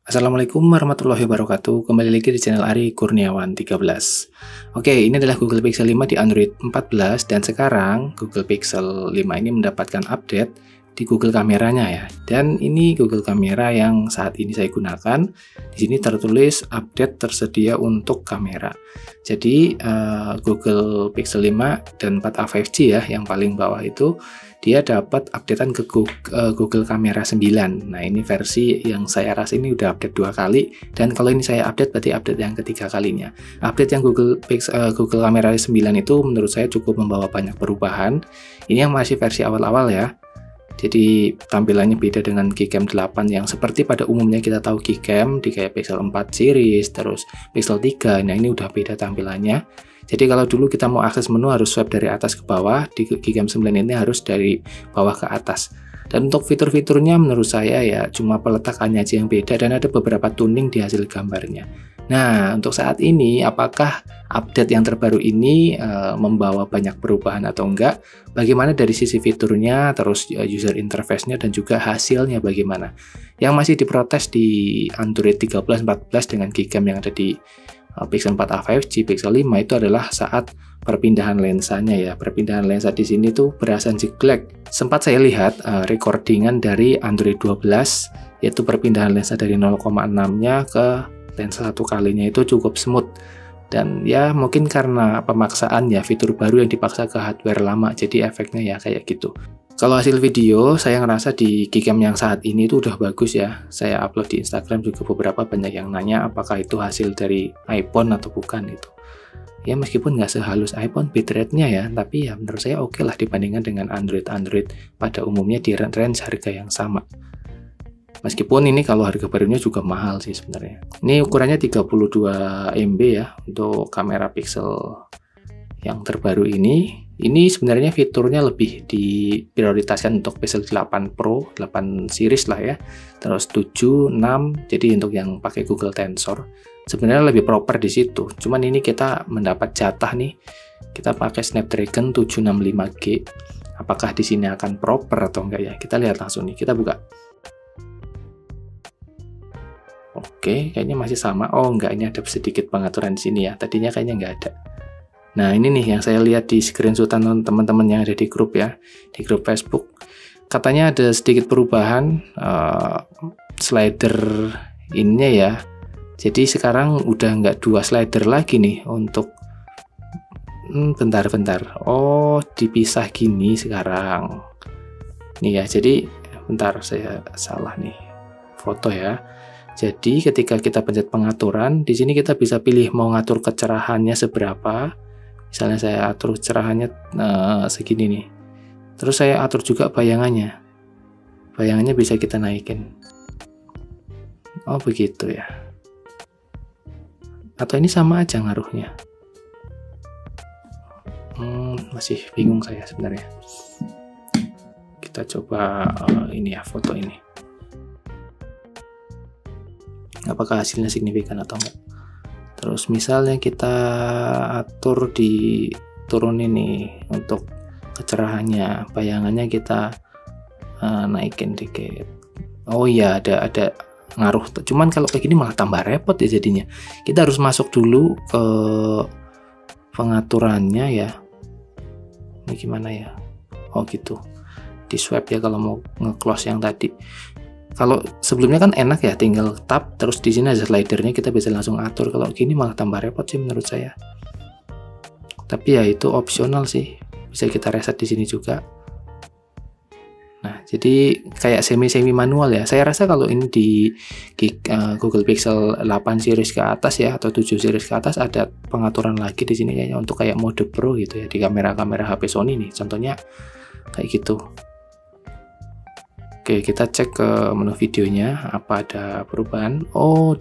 Assalamualaikum warahmatullahi wabarakatuh. Kembali lagi di channel Ari Kurniawan 13. Oke, ini adalah Google Pixel 5 di Android 14 dan sekarang Google Pixel 5 ini mendapatkan update di Google kameranya ya. Dan ini Google kamera yang saat ini saya gunakan. Di sini tertulis update tersedia untuk kamera. Jadi Google Pixel 5 dan 4a 5G ya, yang paling bawah itu dia dapat updatean ke Google Kamera 9. Nah, ini versi yang saya rasa ini udah update 2 kali, dan kalau ini saya update berarti update yang ketiga kalinya. Update yang Google Kamera 9 itu menurut saya cukup membawa banyak perubahan. Ini yang masih versi awal-awal ya. Jadi tampilannya beda dengan Gcam 8 yang seperti pada umumnya kita tahu Gcam di kayak Pixel 4 series, terus Pixel 3. Nah, ini udah beda tampilannya. Jadi kalau dulu kita mau akses menu harus swipe dari atas ke bawah, di Gcam 9 ini harus dari bawah ke atas. Dan untuk fitur-fiturnya menurut saya ya cuma peletakannya aja yang beda dan ada beberapa tuning di hasil gambarnya. Nah, untuk saat ini apakah update yang terbaru ini membawa banyak perubahan atau enggak? Bagaimana dari sisi fiturnya, terus user interface-nya dan juga hasilnya bagaimana? Yang masih diprotes di Android 13, 14 dengan Gcam yang ada di Pixel 4a 5G, Pixel 5 itu adalah saat perpindahan lensanya ya. Perpindahan lensa di sini tuh berasa zigzag. Sempat saya lihat recordingan dari Android 12 yaitu perpindahan lensa dari 0,6-nya ke lensa 1 kalinya itu cukup smooth. Dan ya mungkin karena pemaksaan ya, fitur baru yang dipaksa ke hardware lama, jadi efeknya ya kayak gitu. Kalau hasil video, saya ngerasa di Gcam yang saat ini itu udah bagus ya. Saya upload di Instagram juga beberapa banyak yang nanya apakah itu hasil dari iPhone atau bukan itu. Ya meskipun nggak sehalus iPhone bitrate-nya ya, tapi ya menurut saya oke lah dibandingkan dengan Android pada umumnya di range harga yang sama. Meskipun ini kalau harga barunya juga mahal sih sebenarnya. Ini ukurannya 32 MB ya untuk kamera Pixel yang terbaru ini. Ini sebenarnya fiturnya lebih diprioritaskan untuk Pixel 8 Pro, 8 series lah ya. Terus 7, 6, jadi untuk yang pakai Google Tensor sebenarnya lebih proper di situ. Cuman ini kita mendapat jatah nih. Kita pakai Snapdragon 765G. Apakah di sini akan proper atau enggak ya? Kita lihat langsung nih. Kita buka. Oke, kayaknya masih sama. Oh, enggak, ini ada sedikit pengaturan di sini ya. Tadinya kayaknya enggak ada. Nah, ini nih yang saya lihat di screenshotan teman-teman yang ada di grup ya, di grup Facebook. Katanya ada sedikit perubahan slider ininya ya. Jadi sekarang udah nggak 2 slider lagi nih untuk bentar. Oh, dipisah gini sekarang. Nih ya, jadi bentar saya salah nih foto ya. Jadi ketika kita pencet pengaturan, di sini kita bisa pilih mau ngatur kecerahannya seberapa. Misalnya saya atur kecerahannya segini nih. Terus saya atur juga bayangannya. Bayangannya bisa kita naikin. Oh begitu ya. Atau ini sama aja ngaruhnya. Masih bingung saya sebenarnya. Kita coba ini ya, foto ini. Apakah hasilnya signifikan atau enggak. Terus misalnya kita atur di turunin nih untuk kecerahannya, bayangannya kita naikin dikit. Oh iya, ada ngaruh. Cuman kalau kayak gini malah tambah repot ya jadinya. Kita harus masuk dulu ke pengaturannya ya. Ini gimana ya? Oh gitu. Di swipe ya kalau mau nge-close yang tadi. Kalau sebelumnya kan enak ya, tinggal tap terus di sini ada slidernya, kita bisa langsung atur. Kalau gini malah tambah repot sih menurut saya. Tapi ya itu opsional sih, bisa kita reset di sini juga. Nah, jadi kayak semi manual ya. Saya rasa kalau ini di Google Pixel 8 series ke atas ya, atau 7 series ke atas ada pengaturan lagi di sini kayaknya untuk kayak mode pro gitu ya di kamera-kamera HP Sony nih. Contohnya kayak gitu. Oke, kita cek ke menu videonya apa ada perubahan. Oh,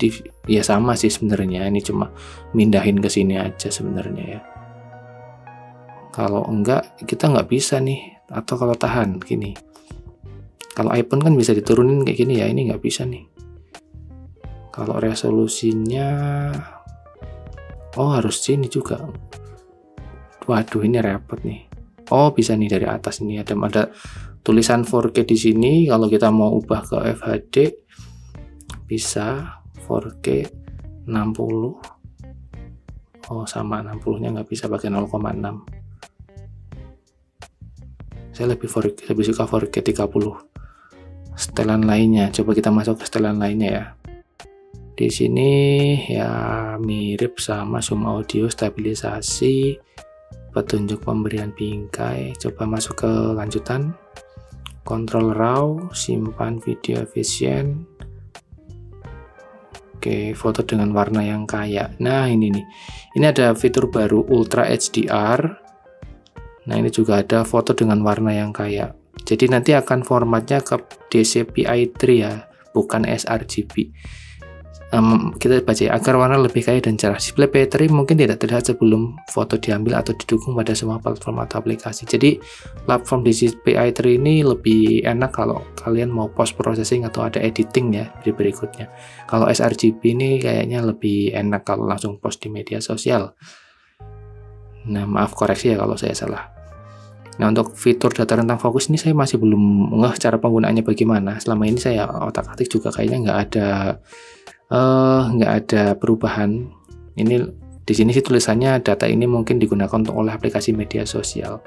ya sama sih sebenarnya. Ini cuma mindahin ke sini aja sebenarnya ya. Kalau enggak, kita nggak bisa nih. Atau kalau tahan gini. Kalau iPhone kan bisa diturunin kayak gini ya. Ini nggak bisa nih. Kalau resolusinya, oh harus sini juga. Waduh, ini repot nih. Oh, bisa nih dari atas ini ada tulisan 4K di sini. Kalau kita mau ubah ke FHD bisa 4K 60. Oh sama, 60 nya nggak bisa pakai 0,6. Saya lebih suka 4K 30. Setelan lainnya, coba kita masuk ke setelan lainnya ya. Di sini ya mirip sama zoom audio, stabilisasi, petunjuk pemberian bingkai. Coba masuk ke lanjutan. Kontrol RAW, simpan video efisien. Oke, foto dengan warna yang kaya. Nah, ini nih. Ini ada fitur baru Ultra HDR. Nah, ini juga ada foto dengan warna yang kaya. Jadi nanti akan formatnya ke DCPI3 ya, bukan sRGB. Kita baca ya, agar warna lebih kaya dan cerah. Display PI3 mungkin tidak terlihat sebelum foto diambil atau didukung pada semua platform atau aplikasi. Jadi platform DCPI3 ini lebih enak kalau kalian mau post processing atau ada editing ya di berikutnya. Kalau sRGB ini kayaknya lebih enak kalau langsung post di media sosial. Nah, maaf koreksi ya kalau saya salah. Nah, untuk fitur data rentang fokus ini saya masih belum ngeh cara penggunaannya bagaimana. Selama ini saya otak-atik juga kayaknya nggak ada perubahan. Ini di sini sih tulisannya data ini mungkin digunakan untuk oleh aplikasi media sosial.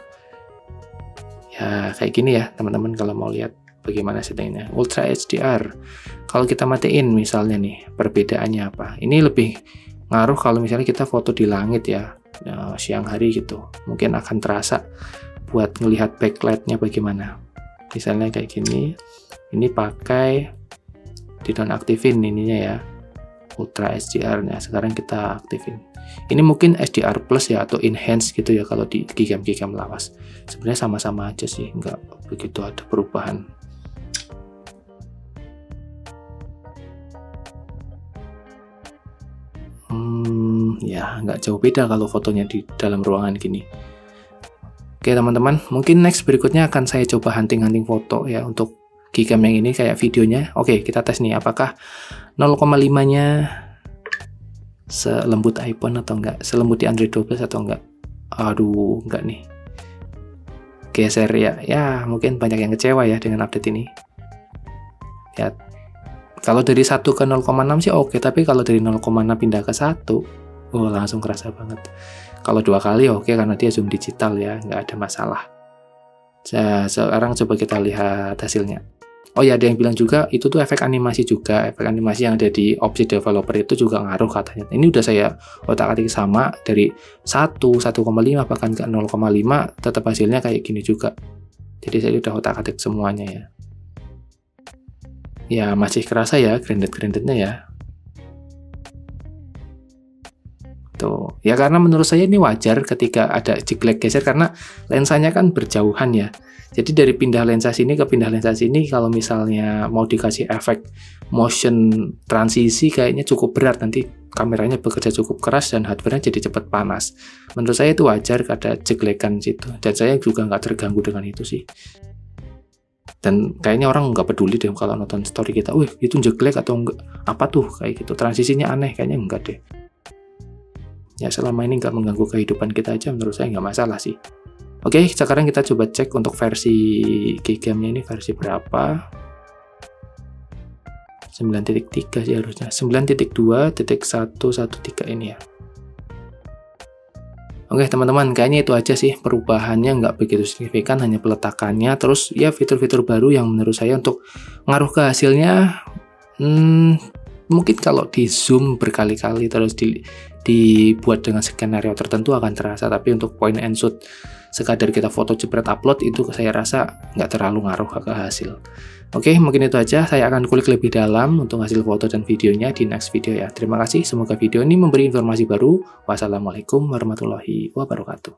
Ya kayak gini ya teman-teman kalau mau lihat bagaimana settingnya. Ultra HDR. Kalau kita matiin misalnya nih, perbedaannya apa? Ini lebih ngaruh kalau misalnya kita foto di langit ya, siang hari gitu. Mungkin akan terasa buat ngelihat backlight-nya bagaimana. Misalnya kayak gini. Ini pakai dinonaktifin ininya ya, Ultra HDR-nya. Sekarang kita aktifin. Ini mungkin HDR plus ya atau enhance gitu ya kalau di gigam lawas. Sebenarnya sama-sama aja sih, nggak begitu ada perubahan. Ya nggak jauh beda kalau fotonya di dalam ruangan gini. Oke teman-teman, mungkin next berikutnya akan saya coba hunting foto ya untuk Gcam yang ini kayak videonya. Oke, kita tes nih apakah 0,5-nya selembut iPhone atau enggak, selembut di Android 12 atau enggak. Aduh, enggak nih. Geser ya. Ya, mungkin banyak yang kecewa ya dengan update ini. Ya. Kalau dari 1 ke 0,6 sih oke, tapi kalau dari 0,6 pindah ke 1, oh langsung kerasa banget. Kalau 2 kali oke karena dia zoom digital ya, nggak ada masalah. Nah, sekarang coba kita lihat hasilnya. Oh ya, ada yang bilang juga itu tuh efek animasi juga. Efek animasi yang ada di opsi developer itu juga ngaruh katanya. Ini udah saya otak-atik sama dari 1, 1,5 bahkan ke 0,5 tetap hasilnya kayak gini juga. Jadi saya udah otak-atik semuanya ya. Ya masih kerasa ya granded-grandednya ya. Tuh. Ya karena menurut saya ini wajar ketika ada jeglek geser karena lensanya kan berjauhan ya. Jadi dari pindah lensa sini ke pindah lensa sini kalau misalnya mau dikasih efek motion transisi kayaknya cukup berat, nanti kameranya bekerja cukup keras dan hardware-nya jadi cepat panas. Menurut saya itu wajar ada jeglekan situ dan saya juga nggak terganggu dengan itu sih. Dan kayaknya orang nggak peduli deh kalau nonton story kita, wih itu jeglek atau enggak, apa tuh kayak gitu, transisinya aneh, kayaknya enggak deh. Ya selama ini nggak mengganggu kehidupan kita aja menurut saya nggak masalah sih. Oke, sekarang kita coba cek untuk versi Gcam-nya ini versi berapa. 9.3 sih harusnya. 9.2.113 ini ya. Oke teman-teman, kayaknya itu aja sih perubahannya, nggak begitu signifikan, hanya peletakannya. Terus ya fitur-fitur baru yang menurut saya untuk ngaruh ke hasilnya, mungkin kalau di zoom berkali-kali terus dibuat dengan skenario tertentu akan terasa, tapi untuk point and shoot sekadar kita foto jepret upload itu saya rasa nggak terlalu ngaruh ke hasil. Oke, mungkin itu aja. Saya akan kulik lebih dalam untuk hasil foto dan videonya di next video ya. Terima kasih, semoga video ini memberi informasi baru. Wassalamualaikum warahmatullahi wabarakatuh.